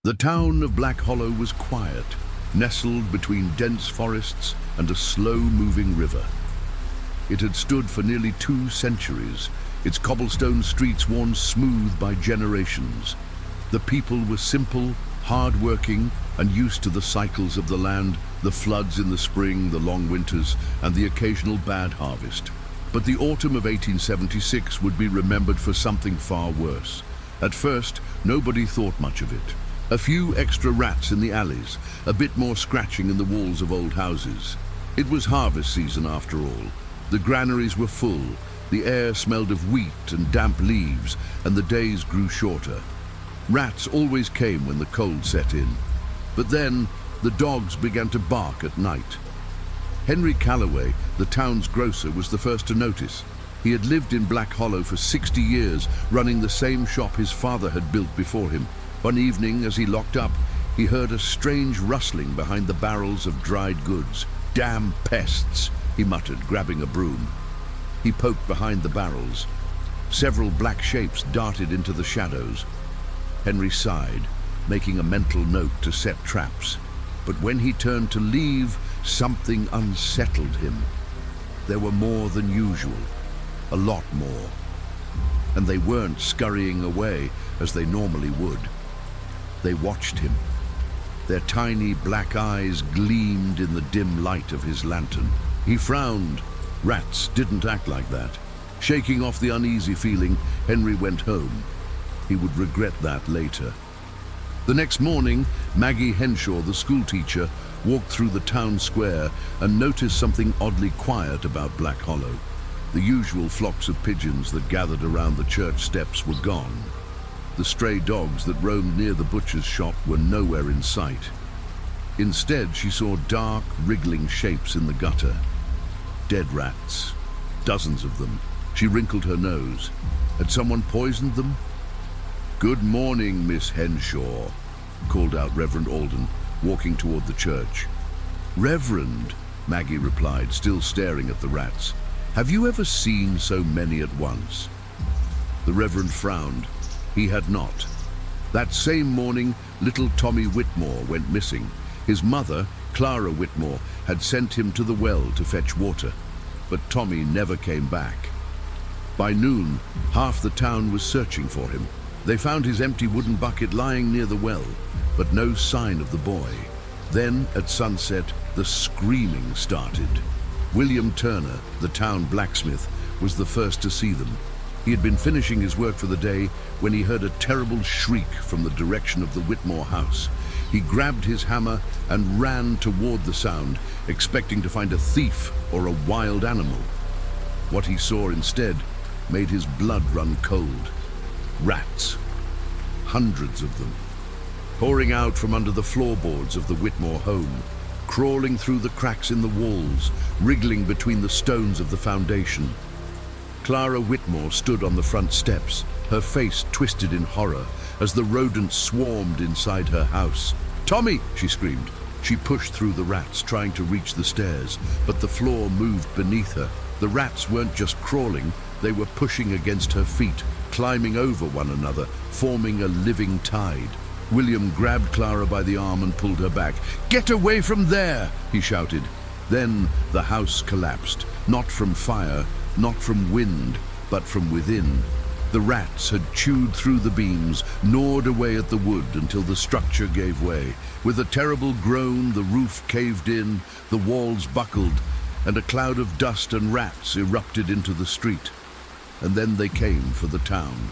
The town of Black Hollow was quiet, nestled between dense forests and a slow-moving river. It had stood for nearly 2 centuries, its cobblestone streets worn smooth by generations. The people were simple, hard-working, and used to the cycles of the land, the floods in the spring, the long winters, and the occasional bad harvest. But the autumn of 1876 would be remembered for something far worse. At first, nobody thought much of it. A few extra rats in the alleys, a bit more scratching in the walls of old houses. It was harvest season after all. The granaries were full, the air smelled of wheat and damp leaves, and the days grew shorter. Rats always came when the cold set in. But then, the dogs began to bark at night. Henry Calloway, the town's grocer, was the first to notice. He had lived in Black Hollow for 60 years, running the same shop his father had built before him. One evening, as he locked up, he heard a strange rustling behind the barrels of dried goods. "Damn pests," he muttered, grabbing a broom. He poked behind the barrels. Several black shapes darted into the shadows. Henry sighed, making a mental note to set traps. But when he turned to leave, something unsettled him. There were more than usual, a lot more. And they weren't scurrying away as they normally would. They watched him. Their tiny black eyes gleamed in the dim light of his lantern. He frowned. Rats didn't act like that. Shaking off the uneasy feeling, Henry went home. He would regret that later. The next morning, Maggie Henshaw, the schoolteacher, walked through the town square and noticed something oddly quiet about Black Hollow. The usual flocks of pigeons that gathered around the church steps were gone. The stray dogs that roamed near the butcher's shop were nowhere in sight. Instead, she saw dark, wriggling shapes in the gutter. Dead rats. Dozens of them. She wrinkled her nose. Had someone poisoned them? "Good morning, Miss Henshaw," called out Reverend Alden, walking toward the church. "Reverend," Maggie replied, still staring at the rats. "Have you ever seen so many at once?" The Reverend frowned. He had not. That same morning, little Tommy Whitmore went missing. His mother, Clara Whitmore, had sent him to the well to fetch water. But Tommy never came back. By noon, half the town was searching for him. They found his empty wooden bucket lying near the well, but no sign of the boy. Then, at sunset, the screaming started. William Turner, the town blacksmith, was the first to see them. He had been finishing his work for the day when he heard a terrible shriek from the direction of the Whitmore house. He grabbed his hammer and ran toward the sound, expecting to find a thief or a wild animal. What he saw instead made his blood run cold. Rats. Hundreds of them. Pouring out from under the floorboards of the Whitmore home, crawling through the cracks in the walls, wriggling between the stones of the foundation. Clara Whitmore stood on the front steps, her face twisted in horror as the rodents swarmed inside her house. "Tommy!" she screamed. She pushed through the rats, trying to reach the stairs, but the floor moved beneath her. The rats weren't just crawling, they were pushing against her feet, climbing over one another, forming a living tide. William grabbed Clara by the arm and pulled her back. "Get away from there!" he shouted. Then the house collapsed, not from fire, not from wind, but from within. The rats had chewed through the beams, gnawed away at the wood until the structure gave way. With a terrible groan, the roof caved in, the walls buckled, and a cloud of dust and rats erupted into the street. And then they came for the town.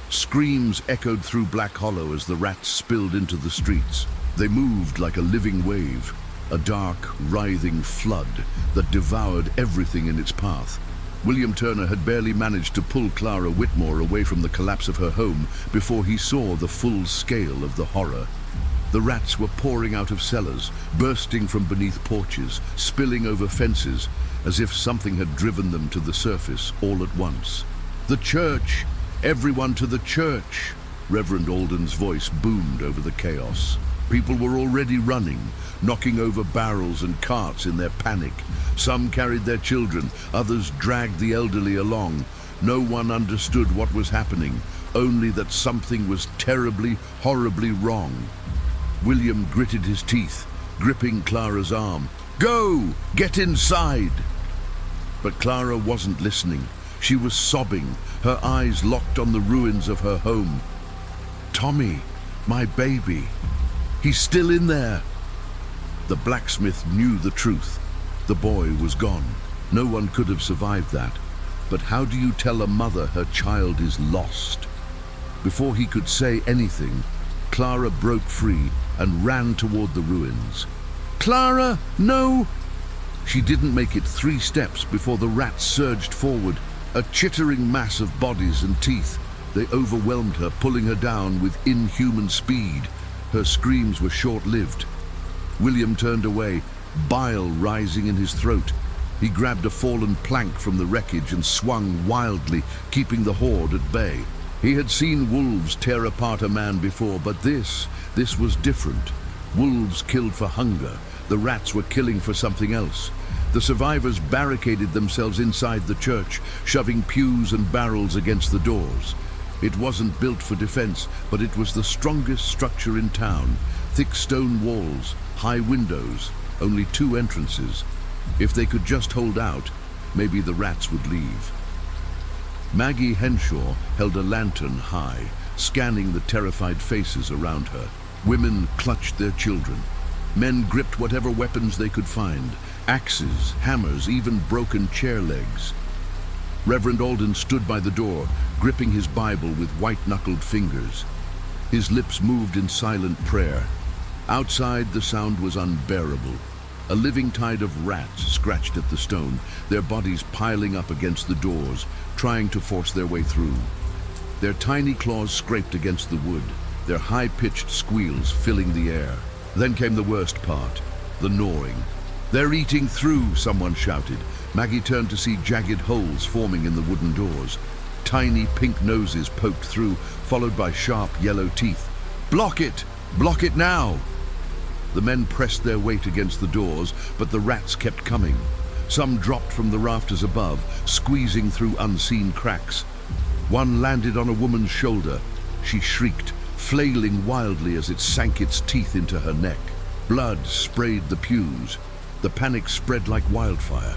Screams echoed through Black Hollow as the rats spilled into the streets. They moved like a living wave, a dark, writhing flood that devoured everything in its path. William Turner had barely managed to pull Clara Whitmore away from the collapse of her home before he saw the full scale of the horror. The rats were pouring out of cellars, bursting from beneath porches, spilling over fences, as if something had driven them to the surface all at once. "The church! Everyone to the church!" Reverend Alden's voice boomed over the chaos. People were already running, knocking over barrels and carts in their panic. Some carried their children, others dragged the elderly along. No one understood what was happening, only that something was terribly, horribly wrong. William gritted his teeth, gripping Clara's arm. "Go! Get inside!" But Clara wasn't listening. She was sobbing, her eyes locked on the ruins of her home. "Tommy, my baby, he's still in there." The blacksmith knew the truth. The boy was gone. No one could have survived that. But how do you tell a mother her child is lost? Before he could say anything, Clara broke free and ran toward the ruins. "Clara, no!" She didn't make it 3 steps before the rats surged forward, a chittering mass of bodies and teeth. They overwhelmed her, pulling her down with inhuman speed. Her screams were short-lived. William turned away, bile rising in his throat. He grabbed a fallen plank from the wreckage and swung wildly, keeping the horde at bay. He had seen wolves tear apart a man before, but this was different. Wolves killed for hunger. The rats were killing for something else. The survivors barricaded themselves inside the church, shoving pews and barrels against the doors. It wasn't built for defense, but it was the strongest structure in town. Thick stone walls, high windows, only 2 entrances. If they could just hold out, maybe the rats would leave. Maggie Henshaw held a lantern high, scanning the terrified faces around her. Women clutched their children. Men gripped whatever weapons they could find, axes, hammers, even broken chair legs. Reverend Alden stood by the door, gripping his Bible with white-knuckled fingers. His lips moved in silent prayer. Outside, the sound was unbearable. A living tide of rats scratched at the stone, their bodies piling up against the doors, trying to force their way through. Their tiny claws scraped against the wood, their high-pitched squeals filling the air. Then came the worst part, the gnawing. "They're eating through," someone shouted. Maggie turned to see jagged holes forming in the wooden doors. Tiny pink noses poked through, followed by sharp yellow teeth. "Block it! Block it now!" The men pressed their weight against the doors, but the rats kept coming. Some dropped from the rafters above, squeezing through unseen cracks. One landed on a woman's shoulder. She shrieked, flailing wildly as it sank its teeth into her neck. Blood sprayed the pews. The panic spread like wildfire.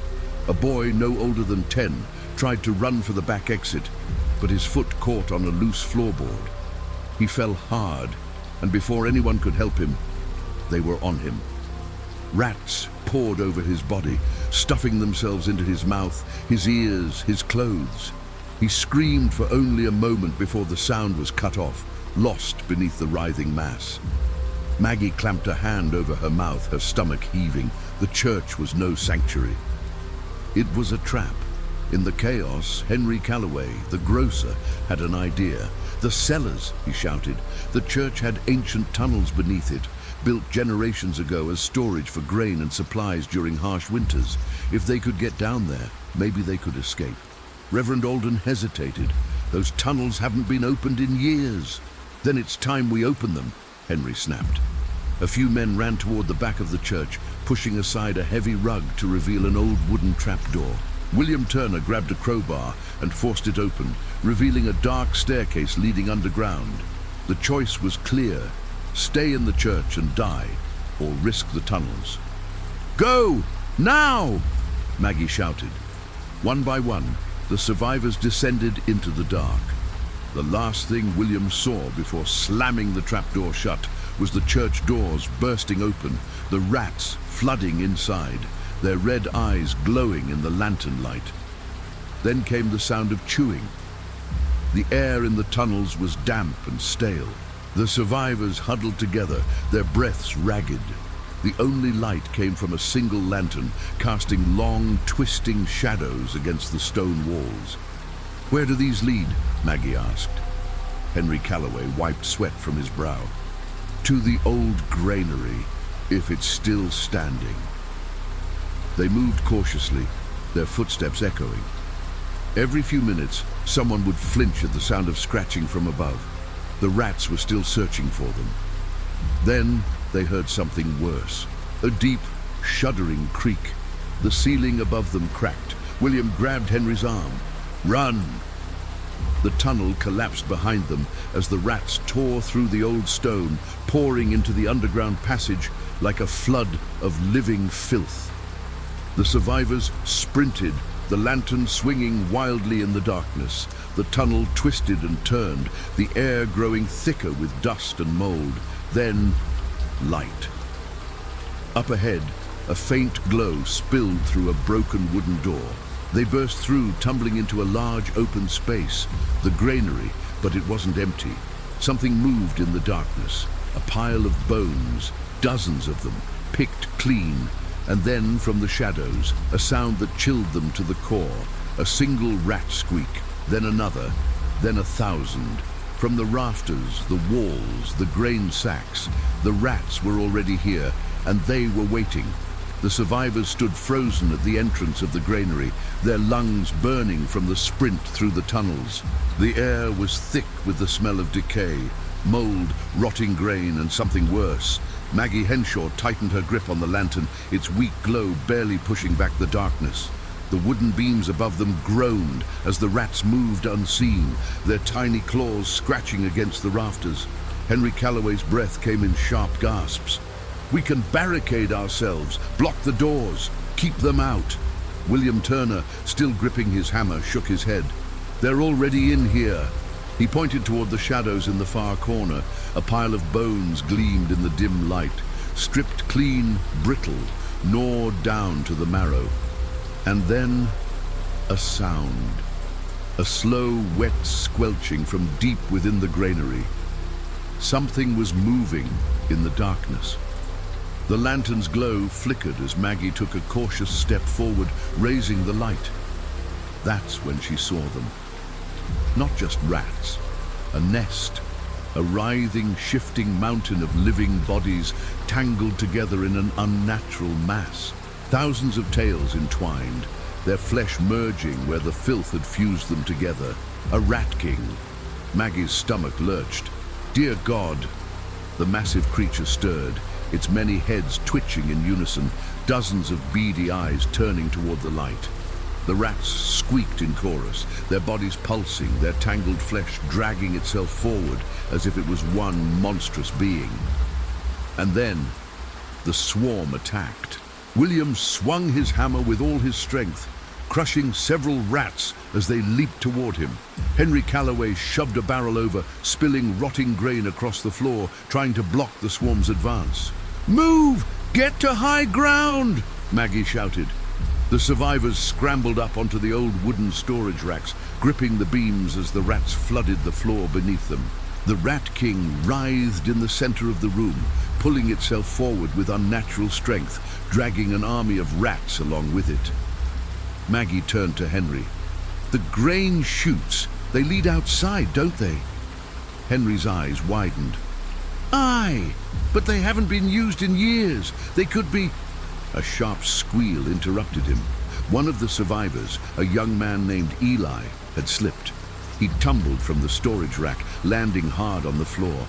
A boy no older than 10 tried to run for the back exit, but his foot caught on a loose floorboard. He fell hard, and before anyone could help him, they were on him. Rats poured over his body, stuffing themselves into his mouth, his ears, his clothes. He screamed for only a moment before the sound was cut off, lost beneath the writhing mass. Maggie clamped a hand over her mouth, her stomach heaving. The church was no sanctuary. It was a trap. In the chaos, Henry Calloway, the grocer, had an idea. "The cellars," he shouted. The church had ancient tunnels beneath it, built generations ago as storage for grain and supplies during harsh winters. If they could get down there, maybe they could escape. Reverend Alden hesitated. "Those tunnels haven't been opened in years." "Then it's time we open them," Henry snapped. A few men ran toward the back of the church, pushing aside a heavy rug to reveal an old wooden trapdoor. William Turner grabbed a crowbar and forced it open, revealing a dark staircase leading underground. The choice was clear: stay in the church and die, or risk the tunnels. "Go! Now!" Maggie shouted. One by one, the survivors descended into the dark. The last thing William saw before slamming the trapdoor shut was the church doors bursting open, the rats flooding inside, their red eyes glowing in the lantern light. Then came the sound of chewing. The air in the tunnels was damp and stale. The survivors huddled together, their breaths ragged. The only light came from a single lantern, casting long, twisting shadows against the stone walls. "Where do these lead?" Maggie asked. Henry Calloway wiped sweat from his brow. "To the old granary, if it's still standing." They moved cautiously, their footsteps echoing. Every few minutes, someone would flinch at the sound of scratching from above. The rats were still searching for them. Then they heard something worse, a deep, shuddering creak. The ceiling above them cracked. William grabbed Henry's arm. "Run!" The tunnel collapsed behind them as the rats tore through the old stone, pouring into the underground passage like a flood of living filth. The survivors sprinted, the lantern swinging wildly in the darkness. The tunnel twisted and turned, the air growing thicker with dust and mold. Then, light. Up ahead, a faint glow spilled through a broken wooden door. They burst through, tumbling into a large open space, the granary, but it wasn't empty. Something moved in the darkness, a pile of bones, dozens of them, picked clean, and then from the shadows, a sound that chilled them to the core, a single rat squeak, then another, then 1,000. From the rafters, the walls, the grain sacks, the rats were already here, and they were waiting. The survivors stood frozen at the entrance of the granary, their lungs burning from the sprint through the tunnels. The air was thick with the smell of decay, mold, rotting grain, and something worse. Maggie Henshaw tightened her grip on the lantern, its weak glow barely pushing back the darkness. The wooden beams above them groaned as the rats moved unseen, their tiny claws scratching against the rafters. Henry Calloway's breath came in sharp gasps. "We can barricade ourselves, block the doors, keep them out." William Turner, still gripping his hammer, shook his head. "They're already in here." He pointed toward the shadows in the far corner. A pile of bones gleamed in the dim light, stripped clean, brittle, gnawed down to the marrow. And then, a sound. A slow, wet squelching from deep within the granary. Something was moving in the darkness. The lantern's glow flickered as Maggie took a cautious step forward, raising the light. That's when she saw them. Not just rats, a nest, a writhing, shifting mountain of living bodies tangled together in an unnatural mass. Thousands of tails entwined, their flesh merging where the filth had fused them together. A rat king. Maggie's stomach lurched. Dear God! The massive creature stirred, its many heads twitching in unison, dozens of beady eyes turning toward the light. The rats squeaked in chorus, their bodies pulsing, their tangled flesh dragging itself forward as if it was one monstrous being. And then, the swarm attacked. William swung his hammer with all his strength, crushing several rats as they leaped toward him. Henry Calloway shoved a barrel over, spilling rotting grain across the floor, trying to block the swarm's advance. "Move! Get to high ground!" Maggie shouted. The survivors scrambled up onto the old wooden storage racks, gripping the beams as the rats flooded the floor beneath them. The Rat King writhed in the center of the room, pulling itself forward with unnatural strength, dragging an army of rats along with it. Maggie turned to Henry. "The grain chutes, they lead outside, don't they?" Henry's eyes widened. "Aye, but they haven't been used in years. They could be—" A sharp squeal interrupted him. One of the survivors, a young man named Eli, had slipped. He tumbled from the storage rack, landing hard on the floor.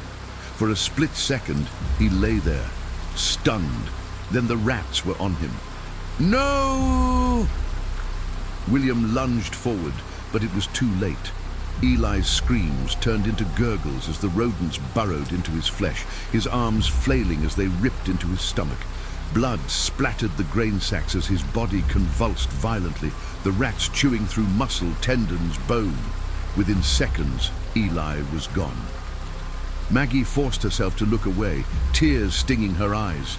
For a split second, he lay there, stunned. Then the rats were on him. "No!" William lunged forward, but it was too late. Eli's screams turned into gurgles as the rodents burrowed into his flesh, his arms flailing as they ripped into his stomach. Blood splattered the grain sacks as his body convulsed violently, the rats chewing through muscle, tendons, bone. Within seconds, Eli was gone. Maggie forced herself to look away, tears stinging her eyes.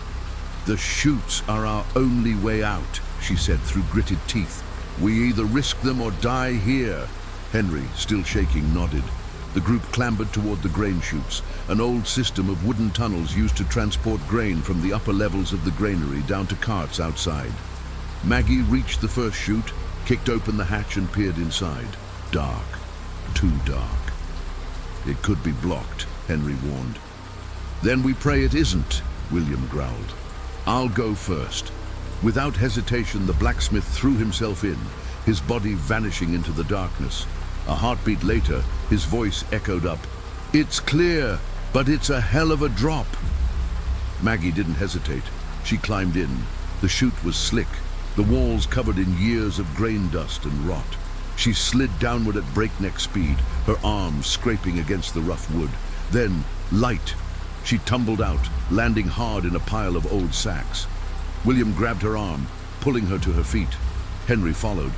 "The chutes are our only way out," she said through gritted teeth. "We either risk them or die here." Henry, still shaking, nodded. The group clambered toward the grain chutes, an old system of wooden tunnels used to transport grain from the upper levels of the granary down to carts outside. Maggie reached the first chute, kicked open the hatch and peered inside. Dark. Too dark. "It could be blocked," Henry warned. "Then we pray it isn't," William growled. "I'll go first." Without hesitation, the blacksmith threw himself in, his body vanishing into the darkness. A heartbeat later, his voice echoed up. "It's clear, but it's a hell of a drop." Maggie didn't hesitate. She climbed in. The chute was slick, the walls covered in years of grain dust and rot. She slid downward at breakneck speed, her arms scraping against the rough wood. Then, light. She tumbled out, landing hard in a pile of old sacks. William grabbed her arm, pulling her to her feet. Henry followed.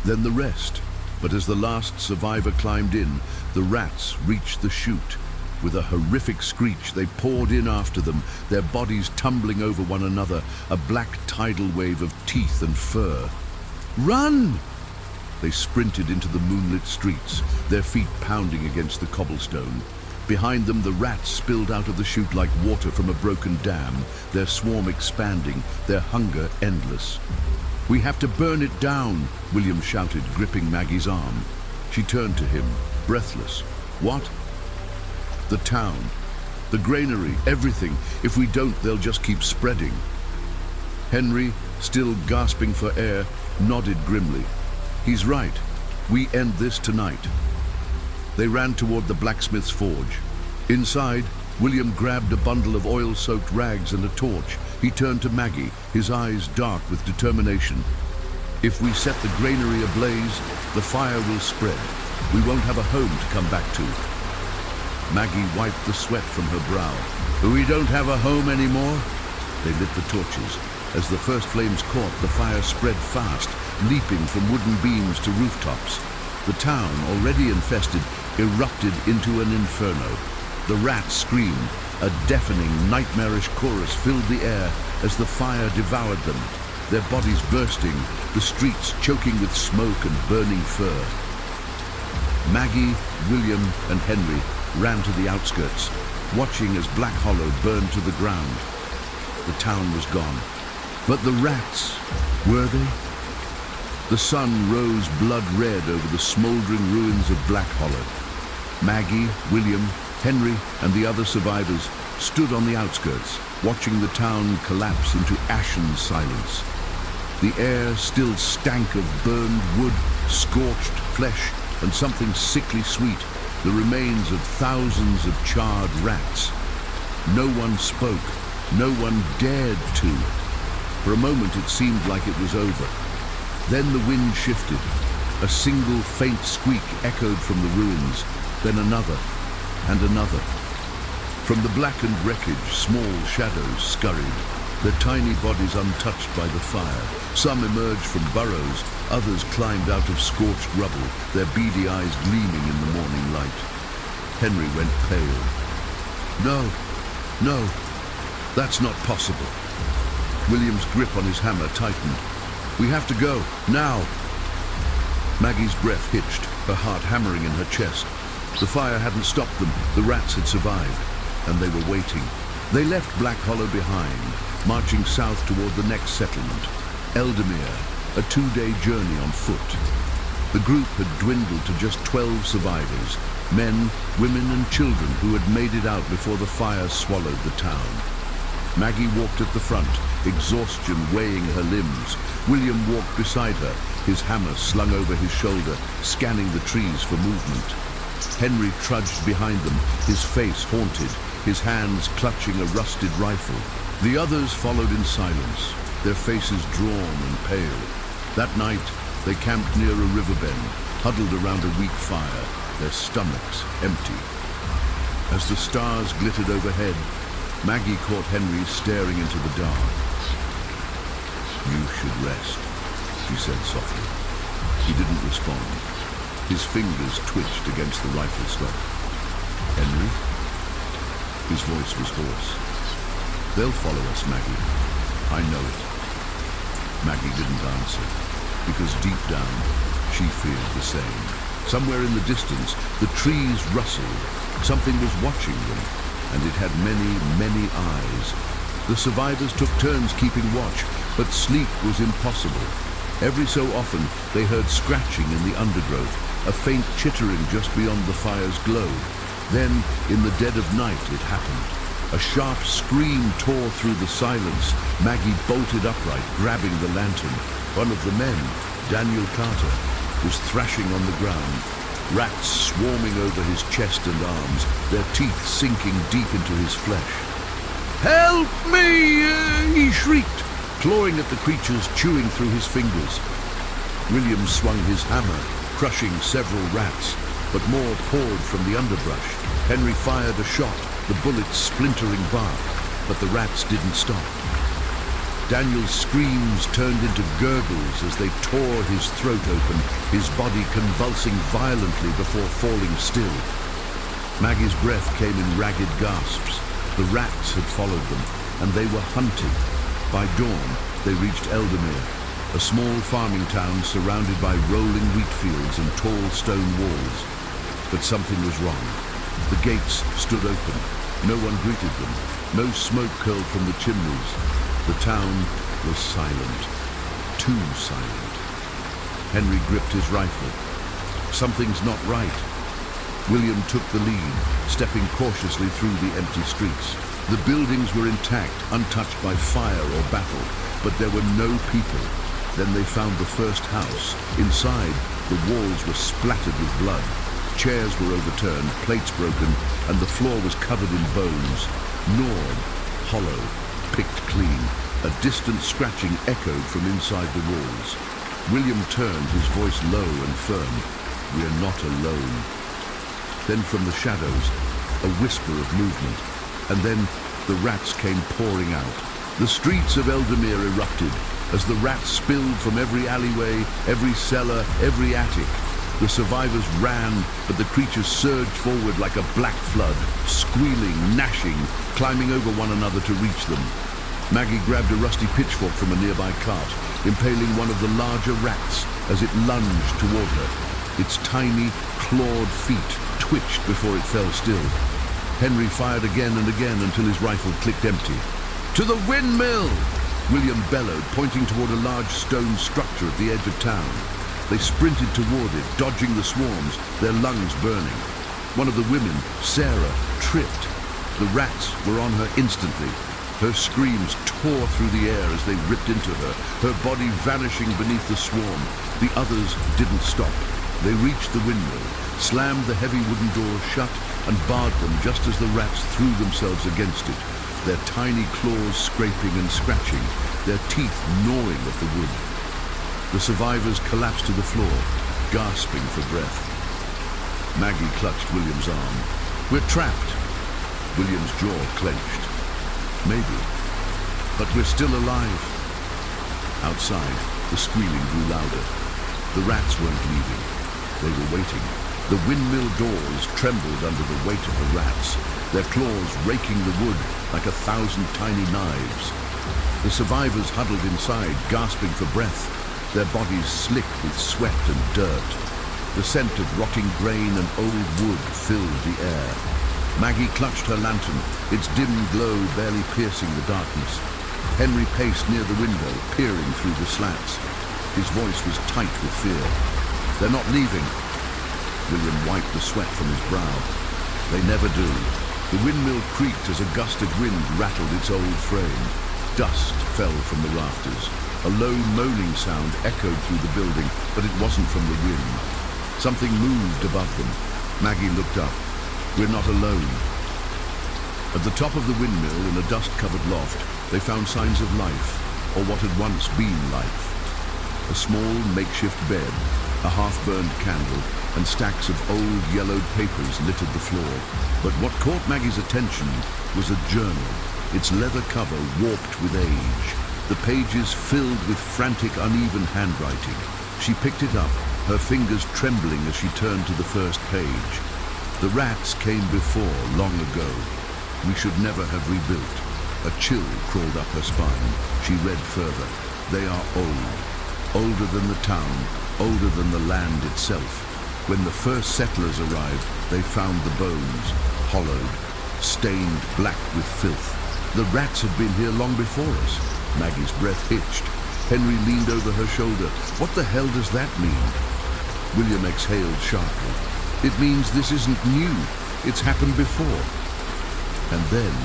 Then the rest. But as the last survivor climbed in, the rats reached the chute. With a horrific screech, they poured in after them, their bodies tumbling over one another, a black tidal wave of teeth and fur. "Run!" They sprinted into the moonlit streets, their feet pounding against the cobblestone. Behind them, the rats spilled out of the chute like water from a broken dam, their swarm expanding, their hunger endless. "We have to burn it down," William shouted, gripping Maggie's arm. She turned to him, breathless. "What?" "The town, the granary, everything. If we don't, they'll just keep spreading." Henry, still gasping for air, nodded grimly. "He's right. We end this tonight." They ran toward the blacksmith's forge. Inside, William grabbed a bundle of oil-soaked rags and a torch. He turned to Maggie, his eyes dark with determination. "If we set the granary ablaze, the fire will spread. We won't have a home to come back to." Maggie wiped the sweat from her brow. "We don't have a home anymore?" They lit the torches. As the first flames caught, the fire spread fast, leaping from wooden beams to rooftops. The town, already infested, erupted into an inferno. The rats screamed. A deafening, nightmarish chorus filled the air as the fire devoured them, their bodies bursting, the streets choking with smoke and burning fur. Maggie, William, and Henry ran to the outskirts, watching as Black Hollow burned to the ground. The town was gone. But the rats, were they? The sun rose blood red over the smoldering ruins of Black Hollow. Maggie, William, Henry, and the other survivors stood on the outskirts, watching the town collapse into ashen silence. The air still stank of burned wood, scorched flesh, and something sickly sweet, the remains of thousands of charred rats. No one spoke, no one dared to. For a moment it seemed like it was over. Then the wind shifted. A single faint squeak echoed from the ruins, then another and another. From the blackened wreckage, small shadows scurried, their tiny bodies untouched by the fire. Some emerged from burrows, others climbed out of scorched rubble, their beady eyes gleaming in the morning light. Henry went pale. "No, no, that's not possible." William's grip on his hammer tightened. "We have to go, now." Maggie's breath hitched, her heart hammering in her chest. The fire hadn't stopped them, the rats had survived, and they were waiting. They left Black Hollow behind, marching south toward the next settlement, Eldermere, a 2-day journey on foot. The group had dwindled to just 12 survivors, men, women, and children who had made it out before the fire swallowed the town. Maggie walked at the front, exhaustion weighing her limbs. William walked beside her, his hammer slung over his shoulder, scanning the trees for movement. Henry trudged behind them, his face haunted, his hands clutching a rusted rifle. The others followed in silence, their faces drawn and pale. That night, they camped near a river bend, huddled around a weak fire, their stomachs empty. As the stars glittered overhead, Maggie caught Henry staring into the dark. "You should rest," she said softly. He didn't respond. His fingers twitched against the rifle stock. "Henry?" His voice was hoarse. "They'll follow us, Maggie. I know it." Maggie didn't answer, because deep down, she feared the same. Somewhere in the distance, the trees rustled. Something was watching them, and it had many, many eyes. The survivors took turns keeping watch, but sleep was impossible. Every so often, they heard scratching in the undergrowth, a faint chittering just beyond the fire's glow. Then, in the dead of night, it happened. A sharp scream tore through the silence. Maggie bolted upright, grabbing the lantern. One of the men, Daniel Carter, was thrashing on the ground, rats swarming over his chest and arms, their teeth sinking deep into his flesh. "Help me!" he shrieked, clawing at the creatures, chewing through his fingers. William swung his hammer, crushing several rats, but more poured from the underbrush. Henry fired a shot, the bullets splintering bark, but the rats didn't stop. Daniel's screams turned into gurgles as they tore his throat open, his body convulsing violently before falling still. Maggie's breath came in ragged gasps. The rats had followed them, and they were hunting. By dawn, they reached Eldermere, a small farming town surrounded by rolling wheat fields and tall stone walls. But something was wrong. The gates stood open. No one greeted them. No smoke curled from the chimneys. The town was silent. Too silent. Henry gripped his rifle. Something's not right. William took the lead, stepping cautiously through the empty streets. The buildings were intact, untouched by fire or battle, but there were no people. Then they found the first house. Inside, the walls were splattered with blood. Chairs were overturned, plates broken, and the floor was covered in bones. Gnawed, hollow, picked clean. A distant scratching echoed from inside the walls. William turned, his voice low and firm. "We're not alone." Then from the shadows, a whisper of movement. And then the rats came pouring out. The streets of Eldermere erupted as the rats spilled from every alleyway, every cellar, every attic. The survivors ran, but the creatures surged forward like a black flood, squealing, gnashing, climbing over one another to reach them. Maggie grabbed a rusty pitchfork from a nearby cart, impaling one of the larger rats as it lunged toward her. Its tiny, clawed feet twitched before it fell still. Henry fired again and again until his rifle clicked empty. "To the windmill!" William bellowed, pointing toward a large stone structure at the edge of town. They sprinted toward it, dodging the swarms, their lungs burning. One of the women, Sarah, tripped. The rats were on her instantly. Her screams tore through the air as they ripped into her, her body vanishing beneath the swarm. The others didn't stop. They reached the windmill, slammed the heavy wooden door shut, and barred them just as the rats threw themselves against it, their tiny claws scraping and scratching, their teeth gnawing at the wood. The survivors collapsed to the floor, gasping for breath. Maggie clutched William's arm. "We're trapped." William's jaw clenched. "Maybe, but we're still alive." Outside, the squealing grew louder. The rats weren't leaving. They were waiting. The windmill doors trembled under the weight of the rats, their claws raking the wood like 1,000 tiny knives. The survivors huddled inside, gasping for breath, their bodies slick with sweat and dirt. The scent of rotting grain and old wood filled the air. Maggie clutched her lantern, its dim glow barely piercing the darkness. Henry paced near the window, peering through the slats. His voice was tight with fear. "They're not leaving." William wiped the sweat from his brow. "They never do." The windmill creaked as a gust of wind rattled its old frame. Dust fell from the rafters. A low moaning sound echoed through the building, but it wasn't from the wind. Something moved above them. Maggie looked up. "We're not alone." At the top of the windmill, in a dust-covered loft, they found signs of life, or what had once been life. A small makeshift bed, a half-burned candle, and stacks of old yellowed papers littered the floor. But what caught Maggie's attention was a journal, its leather cover warped with age, the pages filled with frantic, uneven handwriting. She picked it up, her fingers trembling as she turned to the first page. "The rats came before, long ago. We should never have rebuilt." A chill crawled up her spine. She read further. "They are old, older than the town, older than the land itself. When the first settlers arrived, they found the bones, hollowed, stained black with filth. The rats had been here long before us." Maggie's breath hitched. Henry leaned over her shoulder. "What the hell does that mean?" William exhaled sharply. "It means this isn't new. It's happened before." And then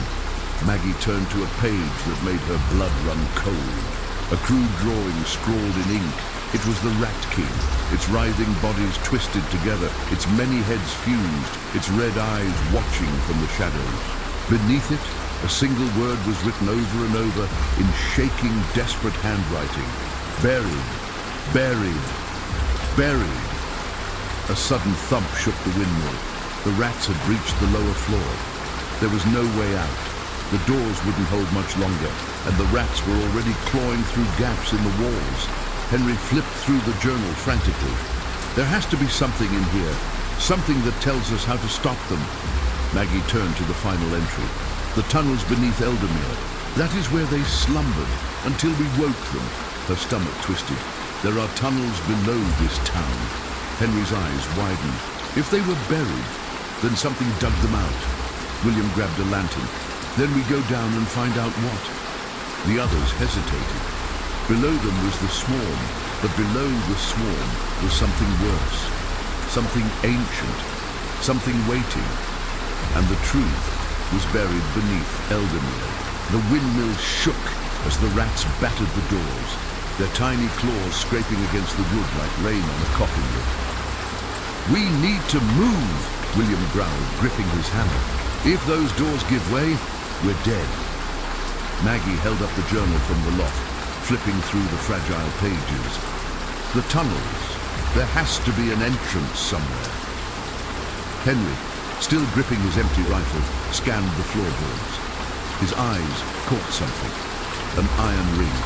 Maggie turned to a page that made her blood run cold. A crude drawing scrawled in ink. It was the Rat King, its writhing bodies twisted together, its many heads fused, its red eyes watching from the shadows. Beneath it, a single word was written over and over in shaking, desperate handwriting. "Buried, buried, Buried. A sudden thump shook the windmill. The rats had breached the lower floor. There was no way out. The doors wouldn't hold much longer, and the rats were already clawing through gaps in the walls. Henry flipped through the journal frantically. There has to be something in here, something that tells us how to stop them. Maggie turned to the final entry. The tunnels beneath Eldermere. That is where they slumbered, until we woke them. Her stomach twisted. There are tunnels below this town. Henry's eyes widened. If they were buried, then something dug them out. William grabbed a lantern. Then we go down and find out what. The others hesitated. Below them was the swarm, but below the swarm was something worse. Something ancient. Something waiting. And the truth was buried beneath Eldermere. The windmill shook as the rats battered the doors, their tiny claws scraping against the wood like rain on a coffin lid. "We need to move," William growled, gripping his hammer. "If those doors give way, we're dead." Maggie held up the journal from the loft, flipping through the fragile pages. The tunnels. There has to be an entrance somewhere. Henry, still gripping his empty rifle, scanned the floorboards. His eyes caught something. An iron ring,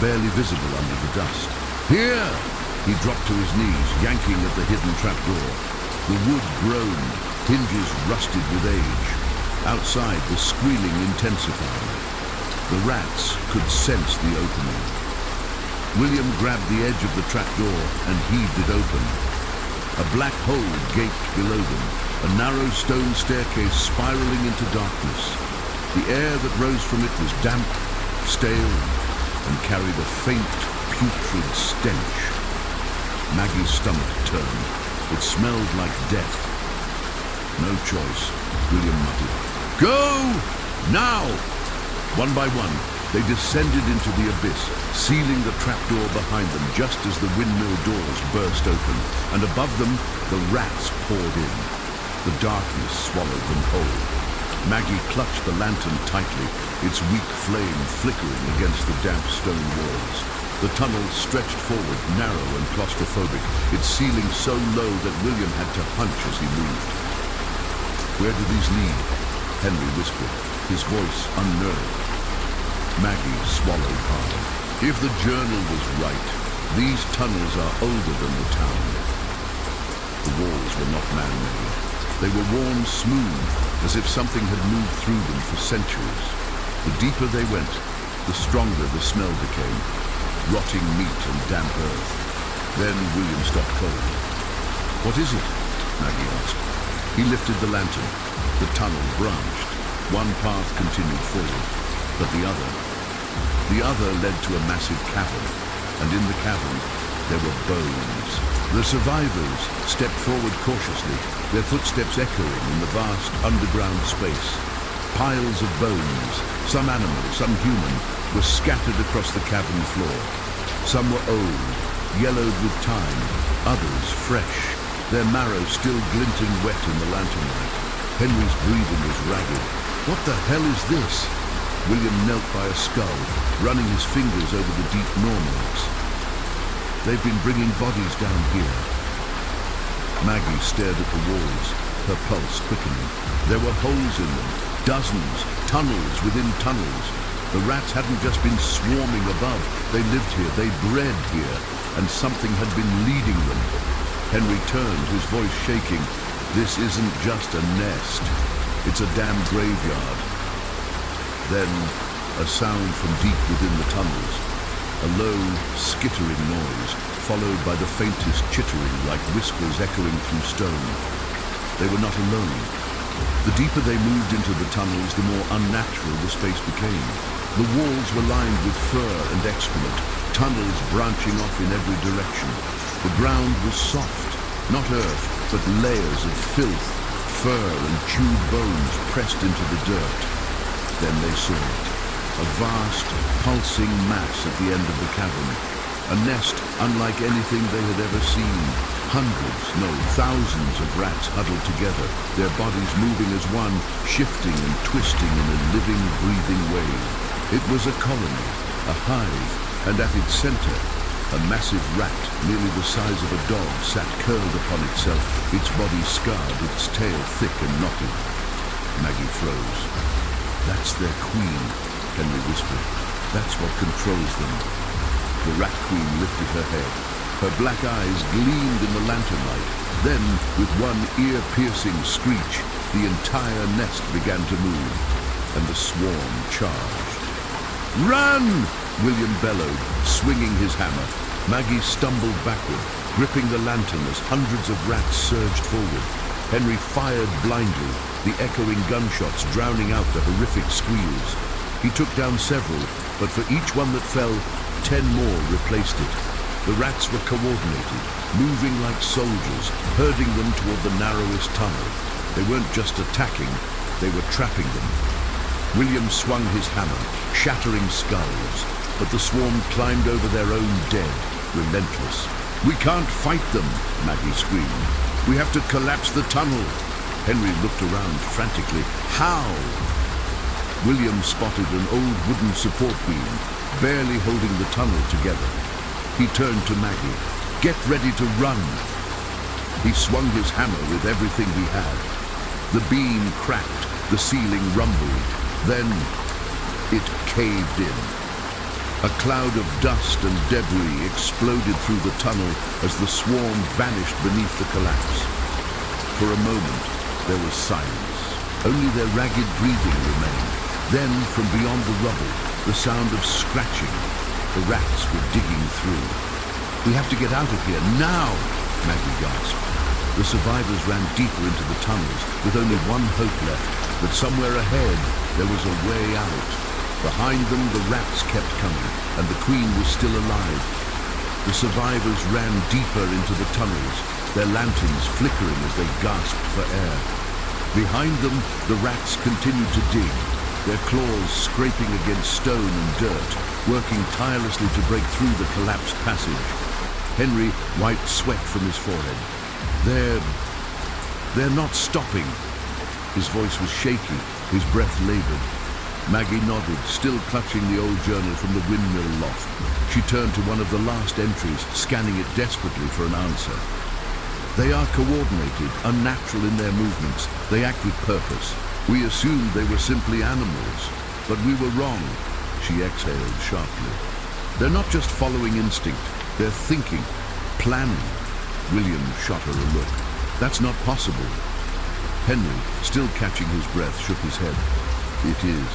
barely visible under the dust. "Here!" He dropped to his knees, yanking at the hidden trapdoor. The wood groaned, hinges rusted with age. Outside, the squealing intensified. The rats could sense the opening. William grabbed the edge of the trapdoor and heaved it open. A black hole gaped below them, a narrow stone staircase spiraling into darkness. The air that rose from it was damp, stale, and carried a faint, putrid stench. Maggie's stomach turned. It smelled like death. "No choice," William muttered. "Go! Now!" One by one, they descended into the abyss, sealing the trapdoor behind them just as the windmill doors burst open, and above them, the rats poured in. The darkness swallowed them whole. Maggie clutched the lantern tightly, its weak flame flickering against the damp stone walls. The tunnel stretched forward, narrow and claustrophobic, its ceiling so low that William had to hunch as he moved. "Where do these lead?" Henry whispered, his voice unnerved. Maggie swallowed hard. If the journal was right, these tunnels are older than the town. The walls were not man-made. They were worn smooth, as if something had moved through them for centuries. The deeper they went, the stronger the smell became. Rotting meat and damp earth. Then William stopped cold. "What is it?" Maggie asked. He lifted the lantern. The tunnel branched. One path continued forward, but the other led to a massive cavern, and in the cavern there were bones. The survivors stepped forward cautiously, their footsteps echoing in the vast underground space. Piles of bones, some animal, some human, were scattered across the cavern floor. Some were old, yellowed with time, others fresh, their marrow still glinting wet in the lantern light. Henry's breathing was ragged. "What the hell is this?" William knelt by a skull, running his fingers over the deep gnaw marks. "They've been bringing bodies down here." Maggie stared at the walls, her pulse quickening. There were holes in them, dozens, tunnels within tunnels. The rats hadn't just been swarming above. They lived here, they bred here, and something had been leading them. Henry turned, his voice shaking. "This isn't just a nest. It's a damn graveyard." Then, a sound from deep within the tunnels. A low, skittering noise, followed by the faintest chittering like whispers echoing through stone. They were not alone. The deeper they moved into the tunnels, the more unnatural the space became. The walls were lined with fur and excrement, tunnels branching off in every direction. The ground was soft, not earth, but layers of filth, fur and chewed bones pressed into the dirt. Then they saw it, a vast, pulsing mass at the end of the cavern. A nest unlike anything they had ever seen. Hundreds, no, thousands of rats huddled together, their bodies moving as one, shifting and twisting in a living, breathing way. It was a colony, a hive, and at its center, A massive rat, nearly the size of a dog, sat curled upon itself, its body scarred, its tail thick and knotted. Maggie froze. "That's their queen," Henry whispered. "That's what controls them." The rat queen lifted her head. Her black eyes gleamed in the lantern light. Then, with one ear-piercing screech, the entire nest began to move, and the swarm charged. "Run!" William bellowed, swinging his hammer. Maggie stumbled backward, gripping the lantern as hundreds of rats surged forward. Henry fired blindly, the echoing gunshots drowning out the horrific squeals. He took down several, but for each one that fell, 10 more replaced it. The rats were coordinated, moving like soldiers, herding them toward the narrowest tunnel. They weren't just attacking, they were trapping them. William swung his hammer, shattering skulls, but the swarm climbed over their own dead, relentless. "We can't fight them," Maggie screamed. "We have to collapse the tunnel." Henry looked around frantically. "How?" William spotted an old wooden support beam, barely holding the tunnel together. He turned to Maggie. "Get ready to run." He swung his hammer with everything he had. The beam cracked, the ceiling rumbled. Then it caved in. A cloud of dust and debris exploded through the tunnel as the swarm vanished beneath the collapse. For a moment, there was silence. Only their ragged breathing remained. Then, from beyond the rubble, the sound of scratching. The rats were digging through. "We have to get out of here, now!" Maggie gasped. The survivors ran deeper into the tunnels, with only one hope left, that somewhere ahead there was a way out. Behind them, the rats kept coming, and the queen was still alive. The survivors ran deeper into the tunnels, their lanterns flickering as they gasped for air. Behind them, the rats continued to dig, their claws scraping against stone and dirt, working tirelessly to break through the collapsed passage. Henry wiped sweat from his forehead. They're not stopping." His voice was shaky, his breath labored. Maggie nodded, still clutching the old journal from the windmill loft. She turned to one of the last entries, scanning it desperately for an answer. "They are coordinated, unnatural in their movements. They act with purpose. We assumed they were simply animals, but we were wrong." She exhaled sharply. "They're not just following instinct. They're thinking, planning." William shot her a look. "That's not possible." Henry, still catching his breath, shook his head. "It is.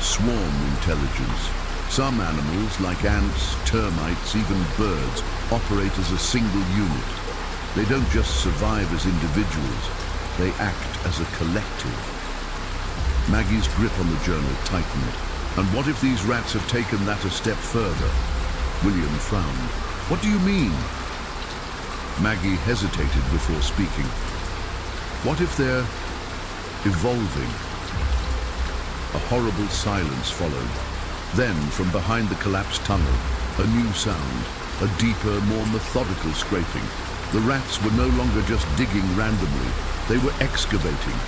Swarm intelligence. Some animals, like ants, termites, even birds, operate as a single unit. They don't just survive as individuals, they act as a collective." Maggie's grip on the journal tightened. "And what if these rats have taken that a step further?" William frowned. "What do you mean?" Maggie hesitated before speaking. "What if they're evolving?" A horrible silence followed. Then, from behind the collapsed tunnel, a new sound, a deeper, more methodical scraping. The rats were no longer just digging randomly. They were excavating,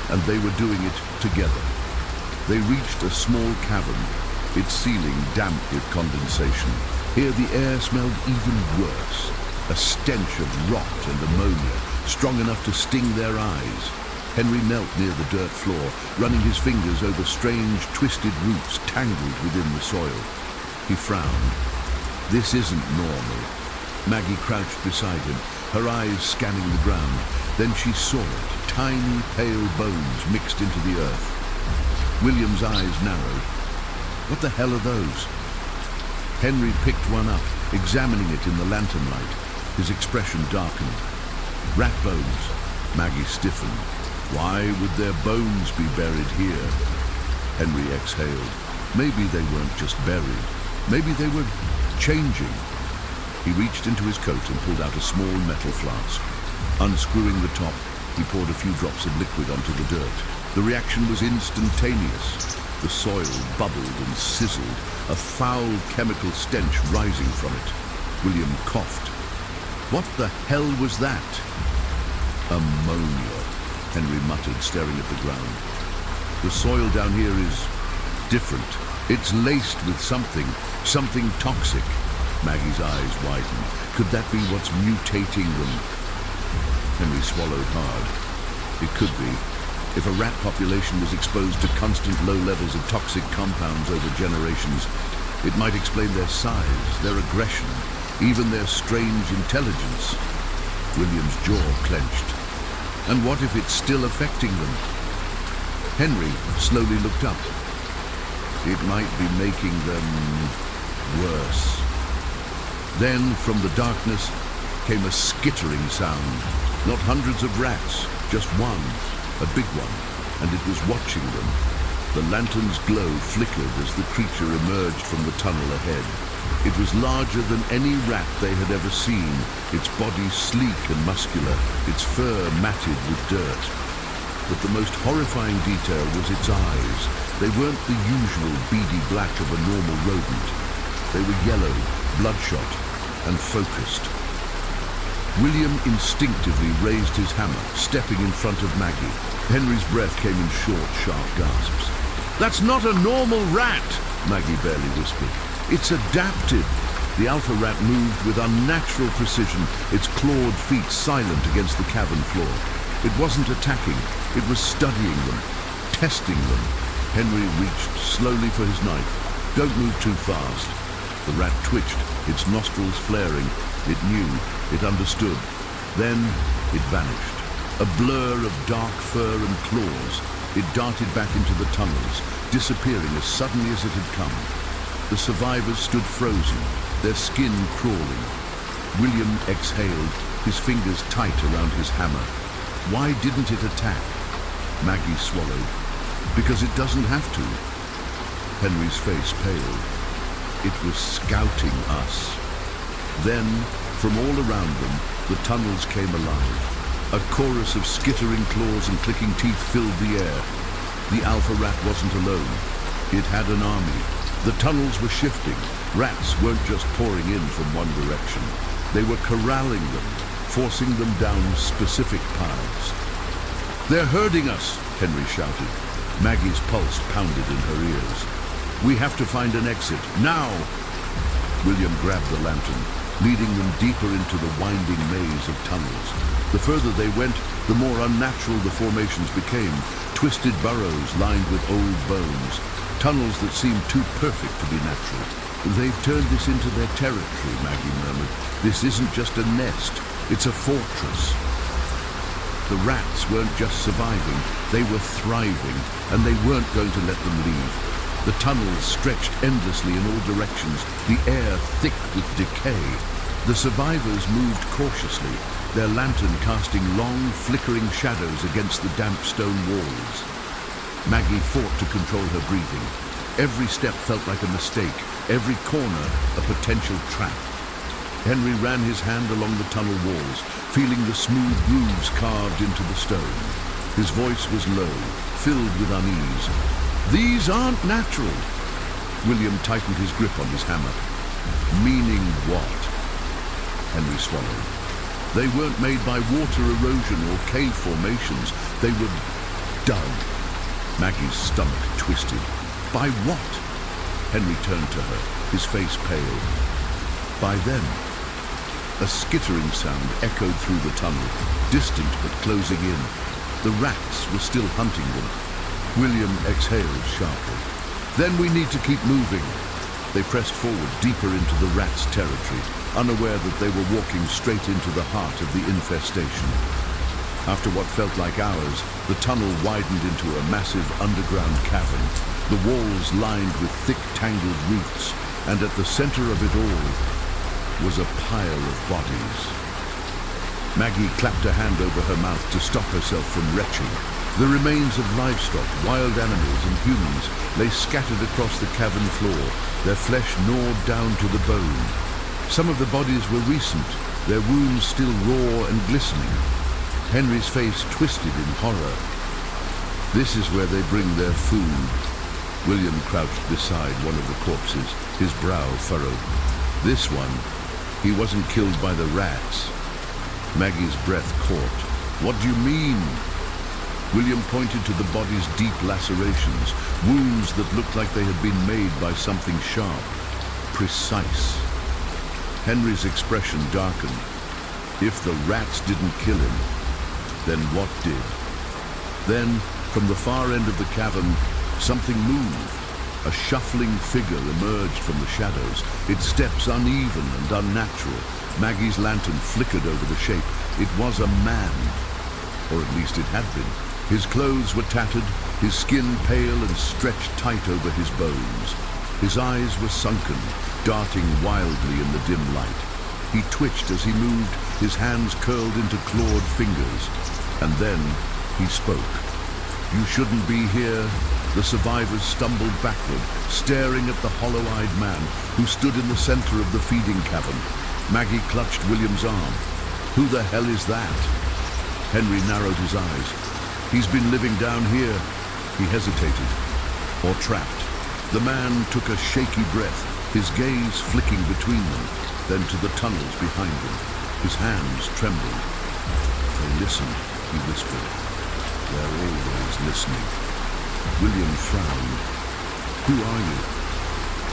and they were doing it together. They reached a small cavern, its ceiling damp with condensation. Here the air smelled even worse, a stench of rot and ammonia, strong enough to sting their eyes. Henry knelt near the dirt floor, running his fingers over strange, twisted roots tangled within the soil. He frowned. "This isn't normal." Maggie crouched beside him, her eyes scanning the ground. Then she saw it, tiny, pale bones mixed into the earth. William's eyes narrowed. "What the hell are those?" Henry picked one up, examining it in the lantern light. His expression darkened. "Rat bones." Maggie stiffened. "Why would their bones be buried here?" Henry exhaled. Maybe they weren't just buried. Maybe they were changing. He reached into his coat and pulled out a small metal flask. Unscrewing the top, he poured a few drops of liquid onto the dirt. The reaction was instantaneous. The soil bubbled and sizzled, a foul chemical stench rising from it. William coughed. "What the hell was that?" "Ammonia," Henry muttered, staring at the ground. "The soil down here is different. It's laced with something toxic." Maggie's eyes widened. Could that be what's mutating them? Henry swallowed hard. It could be. If a rat population was exposed to constant low levels of toxic compounds over generations, it might explain their size, their aggression, even their strange intelligence. William's jaw clenched. And what if it's still affecting them? Henry slowly looked up. It might be making them worse. Then, from the darkness, came a skittering sound. Not hundreds of rats, just one, a big one, and it was watching them. The lantern's glow flickered as the creature emerged from the tunnel ahead. It was larger than any rat they had ever seen, its body sleek and muscular, its fur matted with dirt. But the most horrifying detail was its eyes. They weren't the usual beady black of a normal rodent. They were yellow, bloodshot, and focused. William instinctively raised his hammer, stepping in front of Maggie. Henry's breath came in short, sharp gasps. "That's not a normal rat," Maggie barely whispered. "It's adapted." The alpha rat moved with unnatural precision, its clawed feet silent against the cavern floor. It wasn't attacking, it was studying them, testing them. Henry reached slowly for his knife. "Don't move too fast." The rat twitched, its nostrils flaring. It knew, it understood. Then it vanished. A blur of dark fur and claws. It darted back into the tunnels, disappearing as suddenly as it had come. The survivors stood frozen, their skin crawling. William exhaled, his fingers tight around his hammer. Why didn't it attack? Maggie swallowed. Because it doesn't have to. Henry's face paled. It was scouting us. Then, from all around them, the tunnels came alive. A chorus of skittering claws and clicking teeth filled the air. The alpha rat wasn't alone. It had an army. The tunnels were shifting. Rats weren't just pouring in from one direction. They were corralling them, forcing them down specific paths. "They're herding us," Henry shouted. Maggie's pulse pounded in her ears. "We have to find an exit, now!" William grabbed the lantern, leading them deeper into the winding maze of tunnels. The further they went, the more unnatural the formations became, twisted burrows lined with old bones, tunnels that seemed too perfect to be natural. "They've turned this into their territory," Maggie murmured. "This isn't just a nest, it's a fortress." The rats weren't just surviving, they were thriving, and they weren't going to let them leave. The tunnels stretched endlessly in all directions, the air thick with decay. The survivors moved cautiously, their lantern casting long, flickering shadows against the damp stone walls. Maggie fought to control her breathing. Every step felt like a mistake, every corner a potential trap. Henry ran his hand along the tunnel walls, feeling the smooth grooves carved into the stone. His voice was low, filled with unease. "These aren't natural." William tightened his grip on his hammer. "Meaning what?" Henry swallowed. "They weren't made by water erosion or cave formations. They were dug." Maggie's stomach twisted. "By what?" Henry turned to her, his face pale. "By them." A skittering sound echoed through the tunnel, distant but closing in. The rats were still hunting them. William exhaled sharply. "Then we need to keep moving." They pressed forward deeper into the rats' territory, unaware that they were walking straight into the heart of the infestation. After what felt like hours, the tunnel widened into a massive underground cavern, the walls lined with thick, tangled roots, and at the center of it all was a pile of bodies. Maggie clapped a hand over her mouth to stop herself from retching. The remains of livestock, wild animals, and humans lay scattered across the cavern floor, their flesh gnawed down to the bone. Some of the bodies were recent, their wounds still raw and glistening. Henry's face twisted in horror. "This is where they bring their food." William crouched beside one of the corpses, his brow furrowed. "This one, he wasn't killed by the rats." Maggie's breath caught. "What do you mean?" William pointed to the body's deep lacerations, wounds that looked like they had been made by something sharp, precise. Henry's expression darkened. If the rats didn't kill him, then what did? Then, from the far end of the cavern, something moved. A shuffling figure emerged from the shadows, its steps uneven and unnatural. Maggie's lantern flickered over the shape. It was a man, or at least it had been. His clothes were tattered, his skin pale and stretched tight over his bones. His eyes were sunken, darting wildly in the dim light. He twitched as he moved, his hands curled into clawed fingers. And then he spoke. "You shouldn't be here." The survivors stumbled backward, staring at the hollow-eyed man who stood in the center of the feeding cavern. Maggie clutched William's arm. "Who the hell is that?" Henry narrowed his eyes. "He's been living down here." He hesitated. "Or trapped." The man took a shaky breath, his gaze flicking between them, then to the tunnels behind him. His hands trembled. "They listen," he whispered. "They're always listening." William frowned. "Who are you?"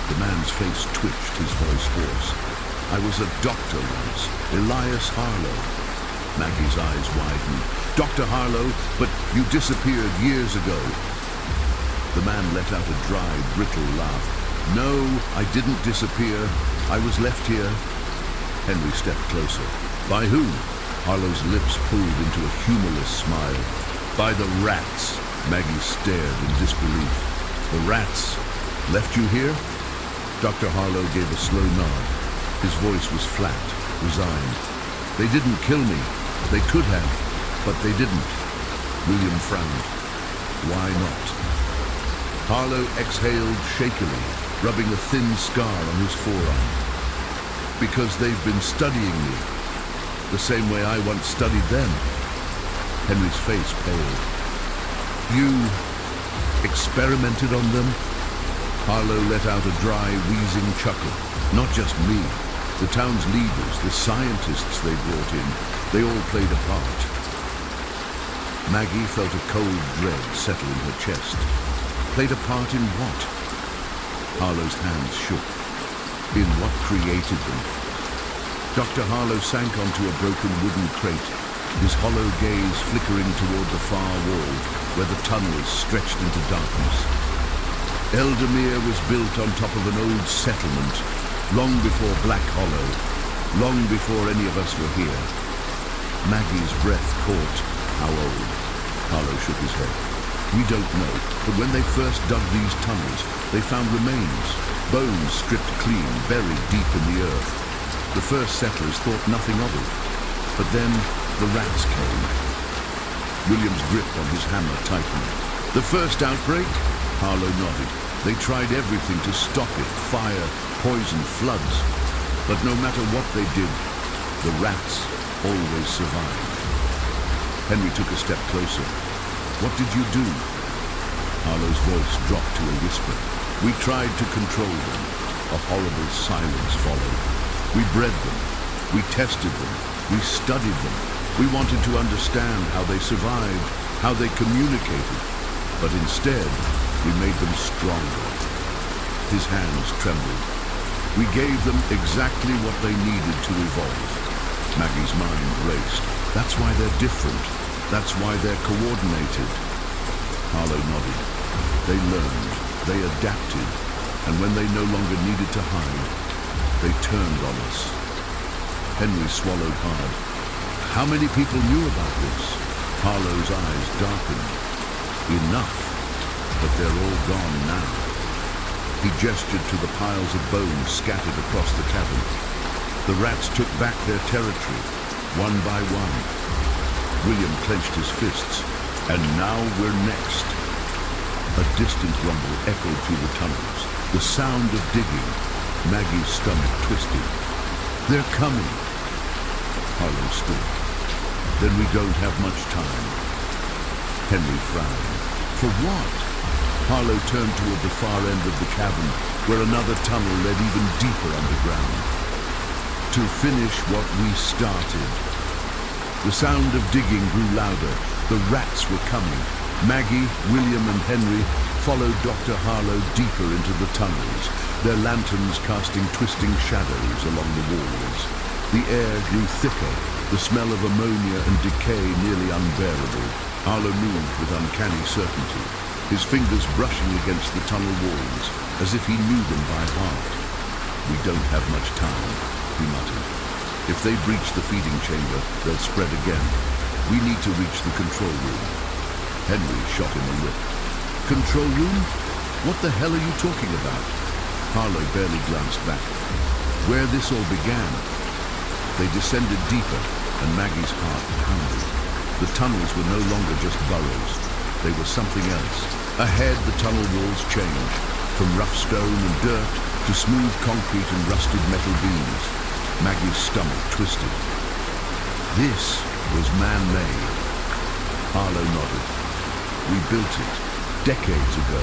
The man's face twitched, his voice hoarse. "I was a doctor once, Elias Harlow." Maggie's eyes widened. "Dr. Harlow, but you disappeared years ago." The man let out a dry, brittle laugh. "No, I didn't disappear. I was left here." Henry stepped closer. "By who?" Harlow's lips pulled into a humorless smile. "By the rats." Maggie stared in disbelief. "The rats left you here?" Dr. Harlow gave a slow nod. His voice was flat, resigned. "They didn't kill me. They could have, but they didn't." William frowned. "Why not?" Harlow exhaled shakily, rubbing a thin scar on his forearm. "Because they've been studying me, the same way I once studied them." Henry's face paled. "You experimented on them?" Harlow let out a dry, wheezing chuckle. "Not just me. The town's leaders, the scientists they brought in, they all played a part." Maggie felt a cold dread settle in her chest. Played a part in what? Harlow's hands shook. In what created them? Dr. Harlow sank onto a broken wooden crate, his hollow gaze flickering toward the far wall, where the tunnels stretched into darkness. Eldermere was built on top of an old settlement, long before Black Hollow, long before any of us were here. Maggie's breath caught. How old? Harlow shook his head. "We don't know, but when they first dug these tunnels, they found remains, bones stripped clean, buried deep in the earth. The first settlers thought nothing of it, but then the rats came." William's grip on his hammer tightened. "The first outbreak?" Harlow nodded. "They tried everything to stop it, fire, poison, floods. But no matter what they did, the rats always survived." Henry took a step closer. "What did you do?" Harlow's voice dropped to a whisper. "We tried to control them." A horrible silence followed. "We bred them. We tested them. We studied them. We wanted to understand how they survived, how they communicated. But instead, we made them stronger." His hands trembled. "We gave them exactly what they needed to evolve." Maggie's mind raced. "That's why they're different. That's why they're coordinated." Harlow nodded. "They learned. They adapted. And when they no longer needed to hide, they turned on us." Henry swallowed hard. "How many people knew about this?" Harlow's eyes darkened. "Enough, but they're all gone now." He gestured to the piles of bones scattered across the cavern. The rats took back their territory, one by one. William clenched his fists. "And now we're next." A distant rumble echoed through the tunnels, the sound of digging. Maggie's stomach twisted. "They're coming." Harlow stood. "Then we don't have much time." Henry frowned. "For what?" Harlow turned toward the far end of the cavern, where another tunnel led even deeper underground. "To finish what we started." The sound of digging grew louder. The rats were coming. Maggie, William, and Henry followed Dr. Harlow deeper into the tunnels, their lanterns casting twisting shadows along the walls. The air grew thicker, the smell of ammonia and decay nearly unbearable. Harlow moved with uncanny certainty, his fingers brushing against the tunnel walls, as if he knew them by heart. "We don't have much time," he muttered. "If they breach the feeding chamber, they'll spread again. We need to reach the control room." Henry shot him a look. "Control room? What the hell are you talking about?" Harlow barely glanced back. Where this all began. They descended deeper, and Maggie's heart pounded. The tunnels were no longer just burrows. They were something else. Ahead, the tunnel walls changed, from rough stone and dirt to smooth concrete and rusted metal beams. Maggie's stomach twisted. This was man-made. Harlow nodded. "We built it, decades ago."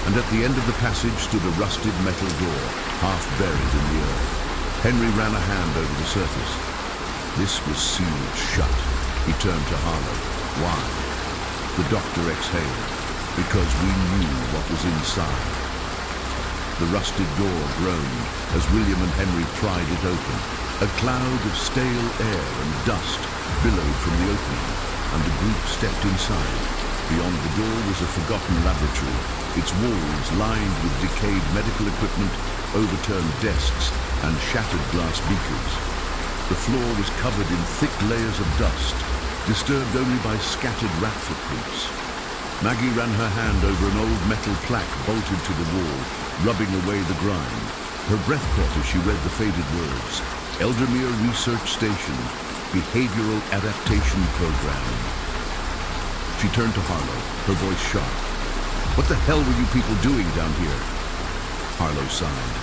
And at the end of the passage stood a rusted metal door, half buried in the earth. Henry ran a hand over the surface. This was sealed shut. He turned to Harlow. "Why?" The doctor exhaled. "Because we knew what was inside." The rusted door groaned as William and Henry pried it open. A cloud of stale air and dust billowed from the opening, and the group stepped inside. Beyond the door was a forgotten laboratory, its walls lined with decayed medical equipment, overturned desks, and shattered glass beakers. The floor was covered in thick layers of dust, disturbed only by scattered rat footprints. Maggie ran her hand over an old metal plaque bolted to the wall, rubbing away the grime. Her breath caught as she read the faded words: Eldermere Research Station, Behavioral Adaptation Program. She turned to Harlow, her voice sharp. "What the hell were you people doing down here?" Harlow sighed.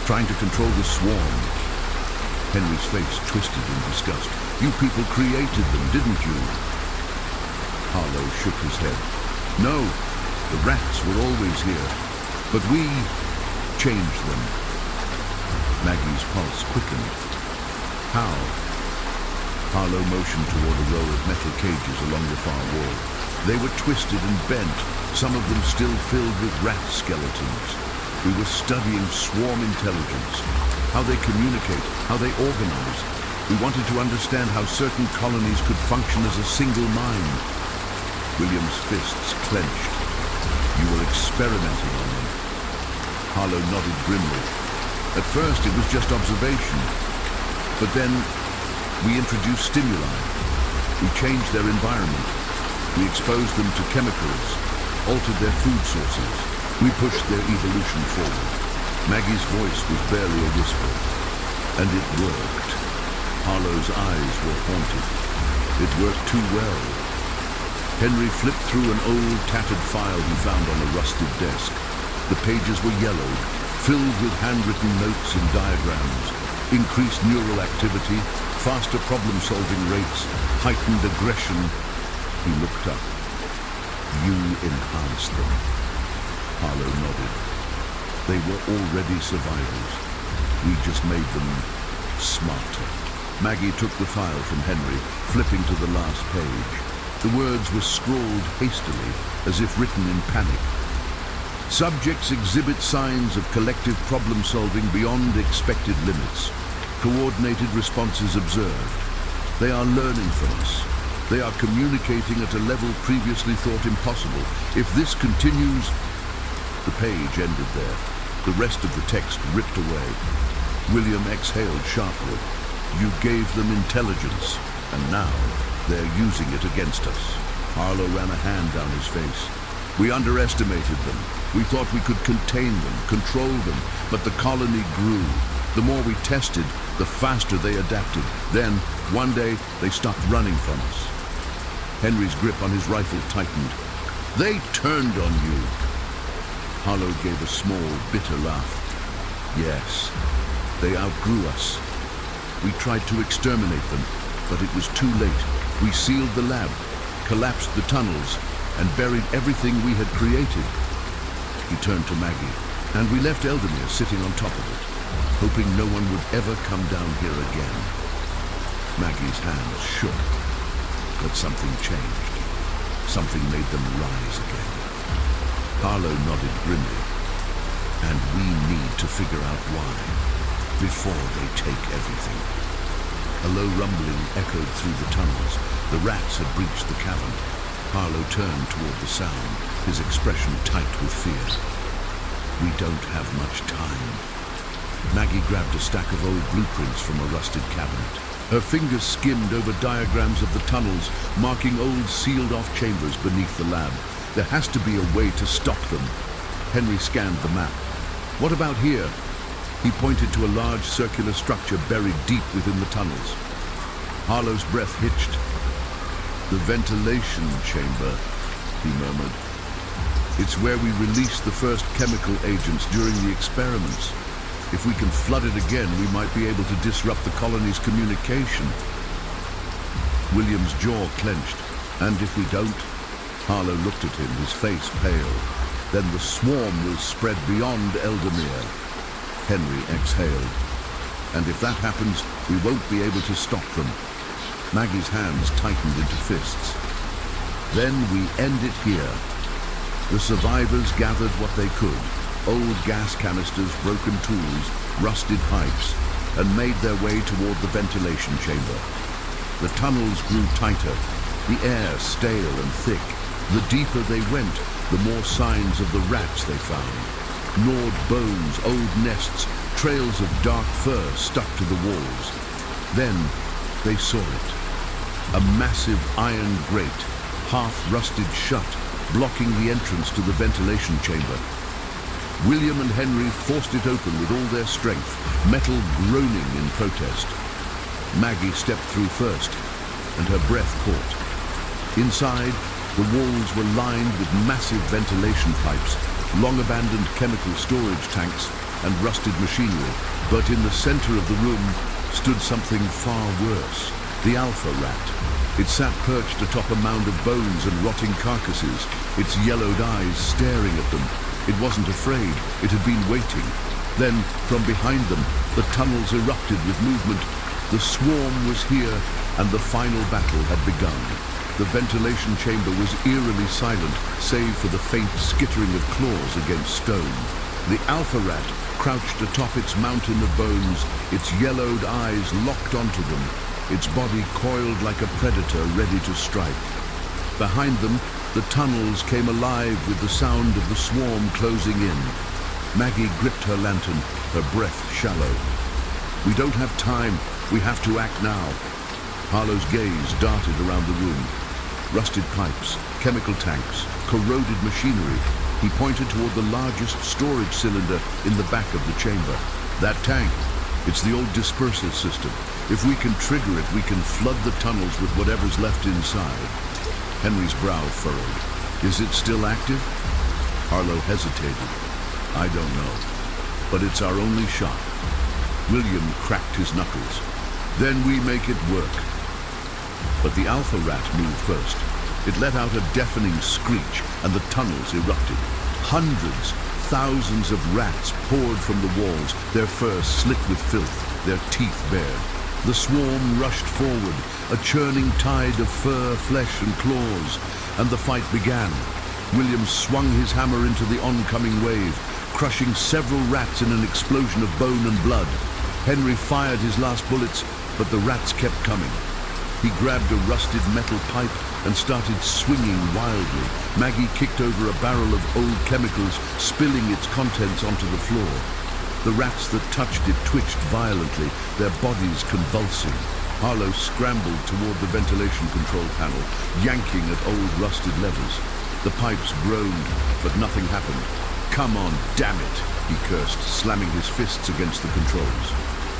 "Trying to control the swarm." Henry's face twisted in disgust. "You people created them, didn't you?" Harlow shook his head. "No, the rats were always here, but we changed them." Maggie's pulse quickened. "How?" Harlow motioned toward a row of metal cages along the far wall. They were twisted and bent, some of them still filled with rat skeletons. We were studying swarm intelligence, how they communicate, how they organize. We wanted to understand how certain colonies could function as a single mind. William's fists clenched. "You were experimenting on them." Harlow nodded grimly. "At first it was just observation, but then we introduced stimuli. We changed their environment. We exposed them to chemicals, altered their food sources. We pushed their evolution forward." Maggie's voice was barely a whisper. "And it worked." Harlow's eyes were haunted. "It worked too well." Henry flipped through an old, tattered file he found on a rusted desk. The pages were yellowed, filled with handwritten notes and diagrams. Increased neural activity, faster problem-solving rates, heightened aggression. He looked up. "You enhanced them." Harlow nodded. "They were already survivors. We just made them smarter." Maggie took the file from Henry, flipping to the last page. The words were scrawled hastily, as if written in panic. "Subjects exhibit signs of collective problem-solving beyond expected limits. Coordinated responses observed. They are learning from us. They are communicating at a level previously thought impossible. If this continues..." The page ended there, the rest of the text ripped away. William exhaled sharply. "You gave them intelligence, and now they're using it against us." Harlow ran a hand down his face. "We underestimated them. We thought we could contain them, control them, but the colony grew. The more we tested, the faster they adapted. Then, one day, they stopped running from us." Henry's grip on his rifle tightened. "They turned on you." Harlow gave a small, bitter laugh. "Yes, they outgrew us. We tried to exterminate them, but it was too late. We sealed the lab, collapsed the tunnels, and buried everything we had created." He turned to Maggie. "And we left Eldermere sitting on top of it, hoping no one would ever come down here again." Maggie's hands shook, but something changed. Something made them rise again. Harlow nodded grimly. And we need to figure out why, before they take everything. A low rumbling echoed through the tunnels. The rats had breached the cavern. Harlow turned toward the sound, his expression tight with fear. We don't have much time. Maggie grabbed a stack of old blueprints from a rusted cabinet. Her fingers skimmed over diagrams of the tunnels, marking old sealed-off chambers beneath the lab. There has to be a way to stop them. Henry scanned the map. What about here? He pointed to a large circular structure buried deep within the tunnels. Harlow's breath hitched. The ventilation chamber, he murmured. It's where we release the first chemical agents during the experiments. If we can flood it again, we might be able to disrupt the colony's communication. William's jaw clenched. And if we don't? Harlow looked at him, his face pale. Then the swarm will spread beyond Eldermere. Henry exhaled. And if that happens, we won't be able to stop them. Maggie's hands tightened into fists. Then we end it here. The survivors gathered what they could. Old gas canisters, broken tools, rusted pipes, and made their way toward the ventilation chamber. The tunnels grew tighter, the air stale and thick. The deeper they went, the more signs of the rats they found. Gnawed bones, old nests, trails of dark fur stuck to the walls. Then they saw it. A massive iron grate, half rusted shut, blocking the entrance to the ventilation chamber. William and Henry forced it open with all their strength, metal groaning in protest. Maggie stepped through first, and her breath caught. Inside, the walls were lined with massive ventilation pipes, long-abandoned chemical storage tanks, and rusted machinery. But in the center of the room stood something far worse. The alpha rat. It sat perched atop a mound of bones and rotting carcasses, its yellowed eyes staring at them. It wasn't afraid, it had been waiting. Then, from behind them, the tunnels erupted with movement. The swarm was here, and the final battle had begun. The ventilation chamber was eerily silent, save for the faint skittering of claws against stone. The alpha rat crouched atop its mountain of bones, its yellowed eyes locked onto them, its body coiled like a predator ready to strike. Behind them, the tunnels came alive with the sound of the swarm closing in. Maggie gripped her lantern, her breath shallow. We don't have time. We have to act now. Harlow's gaze darted around the room. Rusted pipes, chemical tanks, corroded machinery. He pointed toward the largest storage cylinder in the back of the chamber. That tank, it's the old dispersal system. If we can trigger it, we can flood the tunnels with whatever's left inside. Henry's brow furrowed. Is it still active? Harlow hesitated. I don't know, but it's our only shot. William cracked his knuckles. Then we make it work. But the alpha rat moved first. It let out a deafening screech, and the tunnels erupted. Hundreds, thousands of rats poured from the walls, their fur slick with filth, their teeth bared. The swarm rushed forward, a churning tide of fur, flesh, and claws, and the fight began. William swung his hammer into the oncoming wave, crushing several rats in an explosion of bone and blood. Henry fired his last bullets, but the rats kept coming. He grabbed a rusted metal pipe and started swinging wildly. Maggie kicked over a barrel of old chemicals, spilling its contents onto the floor. The rats that touched it twitched violently, their bodies convulsing. Harlow scrambled toward the ventilation control panel, yanking at old rusted levers. The pipes groaned, but nothing happened. Come on, damn it, he cursed, slamming his fists against the controls.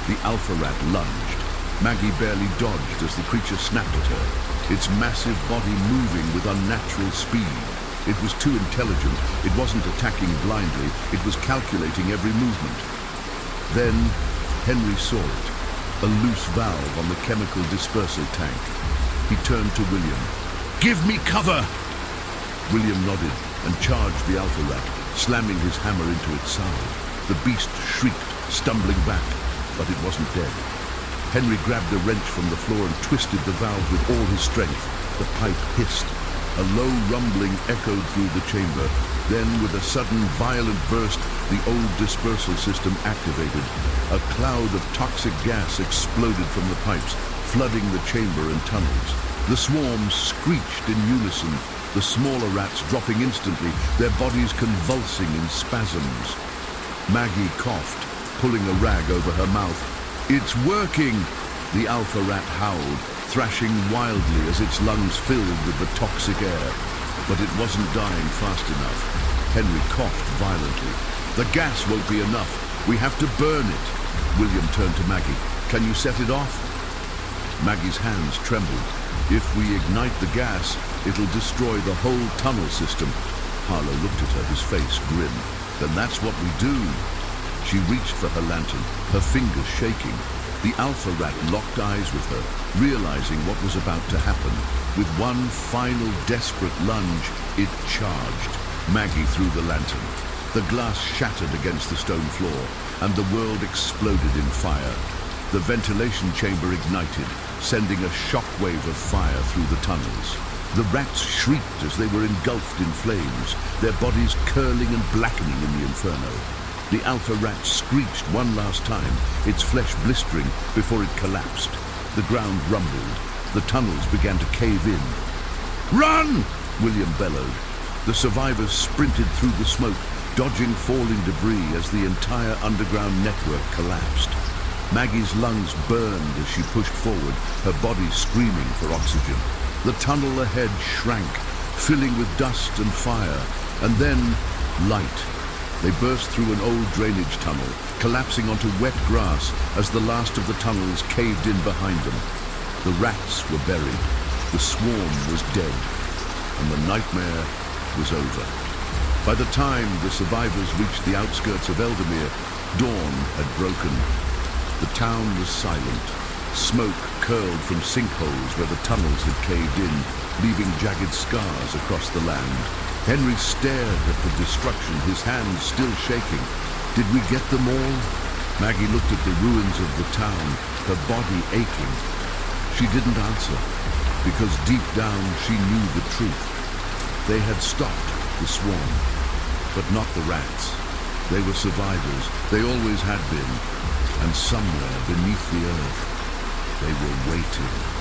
The alpha rat lunged. Maggie barely dodged as the creature snapped at her, its massive body moving with unnatural speed. It was too intelligent. It wasn't attacking blindly. It was calculating every movement. Then Henry saw it, a loose valve on the chemical dispersal tank. He turned to William. Give me cover! William nodded and charged the alpha rat, slamming his hammer into its side. The beast shrieked, stumbling back, but it wasn't dead. Henry grabbed a wrench from the floor and twisted the valve with all his strength. The pipe hissed. A low rumbling echoed through the chamber. Then, with a sudden violent burst, the old dispersal system activated. A cloud of toxic gas exploded from the pipes, flooding the chamber and tunnels. The swarm screeched in unison, the smaller rats dropping instantly, their bodies convulsing in spasms. Maggie coughed, pulling a rag over her mouth. "It's working!" The alpha rat howled, thrashing wildly as its lungs filled with the toxic air. But it wasn't dying fast enough. Henry coughed violently. "The gas won't be enough. We have to burn it." William turned to Maggie. "Can you set it off?" Maggie's hands trembled. "If we ignite the gas, it'll destroy the whole tunnel system." Harlow looked at her, his face grim. "Then that's what we do." She reached for her lantern, her fingers shaking. The alpha rat locked eyes with her, realizing what was about to happen. With one final desperate lunge, it charged. Maggie threw the lantern. The glass shattered against the stone floor, and the world exploded in fire. The ventilation chamber ignited, sending a shockwave of fire through the tunnels. The rats shrieked as they were engulfed in flames, their bodies curling and blackening in the inferno. The alpha rat screeched one last time, its flesh blistering before it collapsed. The ground rumbled. The tunnels began to cave in. "Run!" William bellowed. The survivors sprinted through the smoke, dodging falling debris as the entire underground network collapsed. Maggie's lungs burned as she pushed forward, her body screaming for oxygen. The tunnel ahead shrank, filling with dust and fire, and then light. They burst through an old drainage tunnel, collapsing onto wet grass as the last of the tunnels caved in behind them. The rats were buried, the swarm was dead, and the nightmare was over. By the time the survivors reached the outskirts of Eldermere, dawn had broken. The town was silent. Smoke curled from sinkholes where the tunnels had caved in, leaving jagged scars across the land. Henry stared at the destruction, his hands still shaking. Did we get them all? Maggie looked at the ruins of the town, her body aching. She didn't answer, because deep down she knew the truth. They had stopped the swarm, but not the rats. They were survivors, they always had been, and somewhere beneath the earth, they were waiting.